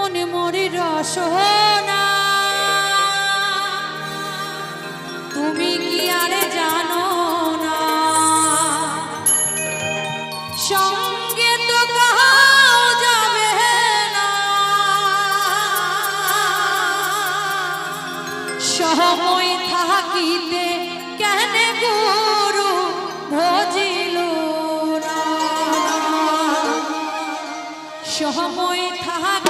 মনে মরে রসনা তুমি কি আরে জানো না সঙ্গে তো কাহাও যাবে না সময় থাকিতে কেন গুরু ভজিল না সময় থাক